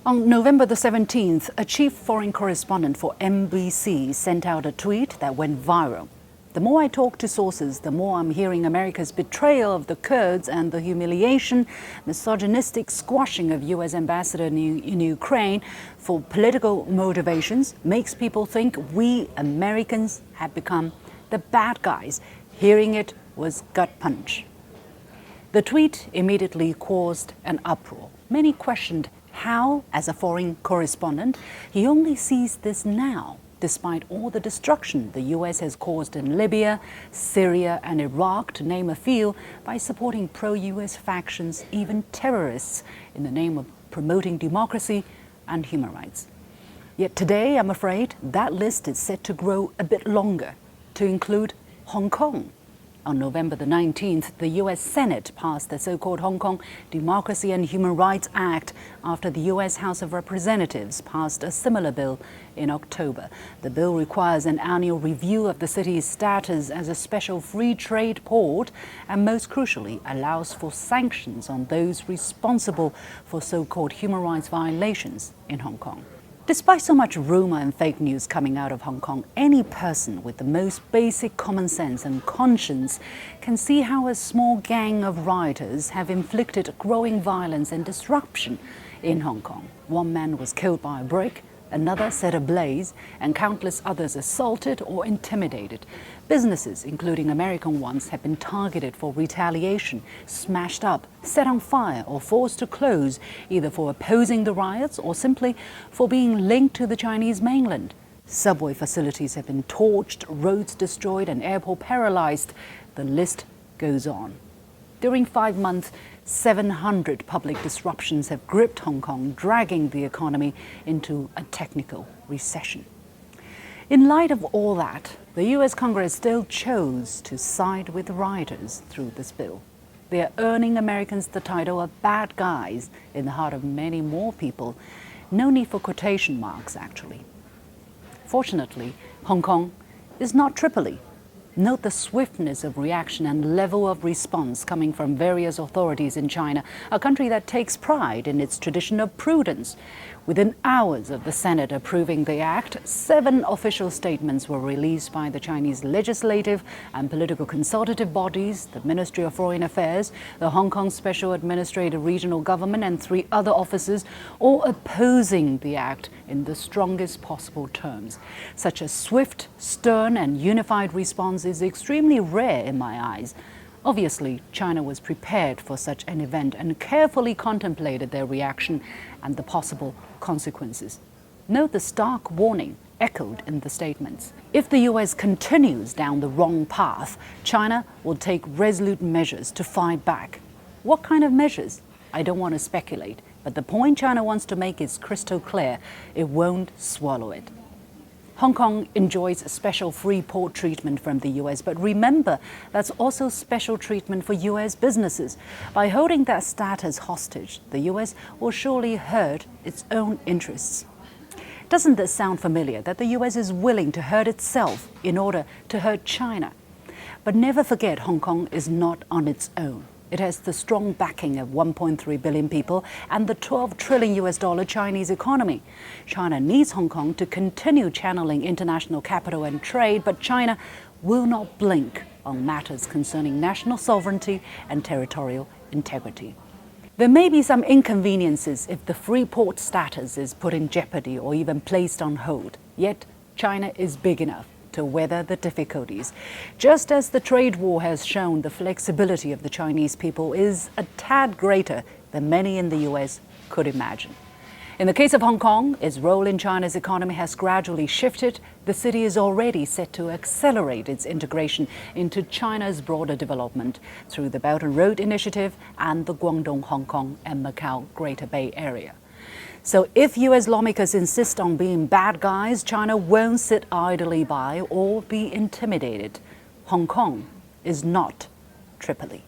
On November the 17th, a chief foreign correspondent for NBC sent out a tweet that went viral. The more I talk to sources, the more I'm hearing America's betrayal of the Kurds and the humiliation, misogynistic squashing of U.S. ambassador in Ukraine for political motivations makes people think we Americans have become the bad guys. Hearing it was gut punch. The tweet immediately caused an uproar. Many questioned how, as a foreign correspondent, he only sees this now, despite all the destruction the U.S. has caused in Libya, Syria and Iraq, to name a few, by supporting pro-U.S. factions, even terrorists, in the name of promoting democracy and human rights. Yet today, I'm afraid, that list is set to grow a bit longer, to include Hong Kong. On November the 19th, the U.S. Senate passed the so-called Hong Kong Democracy and Human Rights Act after the U.S. House of Representatives passed a similar bill in October. The bill requires an annual review of the city's status as a special free trade port and, most crucially, allows for sanctions on those responsible for so-called human rights violations in Hong Kong. Despite so much rumor and fake news coming out of Hong Kong, any person with the most basic common sense and conscience can see how a small gang of rioters have inflicted growing violence and disruption in Hong Kong. One man was killed by a brick, another set ablaze, and countless others assaulted or intimidated. Businesses, including American ones, have been targeted for retaliation, smashed up, set on fire or forced to close, either for opposing the riots or simply for being linked to the Chinese mainland. Subway facilities have been torched, roads destroyed and airport paralyzed. The list goes on. During 5 months, 700 public disruptions have gripped Hong Kong, dragging the economy into a technical recession. In light of all that, the U.S. Congress still chose to side with rioters through this bill. They are earning Americans the title of bad guys in the heart of many more people. No need for quotation marks, actually. Fortunately, Hong Kong is not Tripoli. Note the swiftness of reaction and level of response coming from various authorities in China, a country that takes pride in its tradition of prudence. Within hours of the Senate approving the act, 7 official statements were released by the Chinese legislative and political consultative bodies, the Ministry of Foreign Affairs, the Hong Kong Special Administrative Regional Government, and 3 other officers, all opposing the act in the strongest possible terms. Such a swift, stern, and unified response is extremely rare in my eyes. Obviously, China was prepared for such an event and carefully contemplated their reaction and the possible consequences. Note the stark warning echoed in the statements. If the U.S. continues down the wrong path, China will take resolute measures to fight back. What kind of measures? I don't want to speculate, but the point China wants to make is crystal clear. It won't swallow it. Hong Kong enjoys special free port treatment from the U.S., but remember, that's also special treatment for U.S. businesses. By holding that status hostage, the U.S. will surely hurt its own interests. Doesn't this sound familiar, that the U.S. is willing to hurt itself in order to hurt China? But never forget, Hong Kong is not on its own. It has the strong backing of 1.3 billion people and the $12 trillion Chinese economy. China needs Hong Kong to continue channeling international capital and trade, but China will not blink on matters concerning national sovereignty and territorial integrity. There may be some inconveniences if the free port status is put in jeopardy or even placed on hold. Yet China is big enough to weather the difficulties. Just as the trade war has shown, the flexibility of the Chinese people is a tad greater than many in the U.S. could imagine. In the case of Hong Kong, its role in China's economy has gradually shifted. The city is already set to accelerate its integration into China's broader development through the Belt and Road Initiative and the Guangdong, Hong Kong and Macau Greater Bay Area. So if U.S. lawmakers insist on being bad guys, China won't sit idly by or be intimidated. Hong Kong is not Tripoli.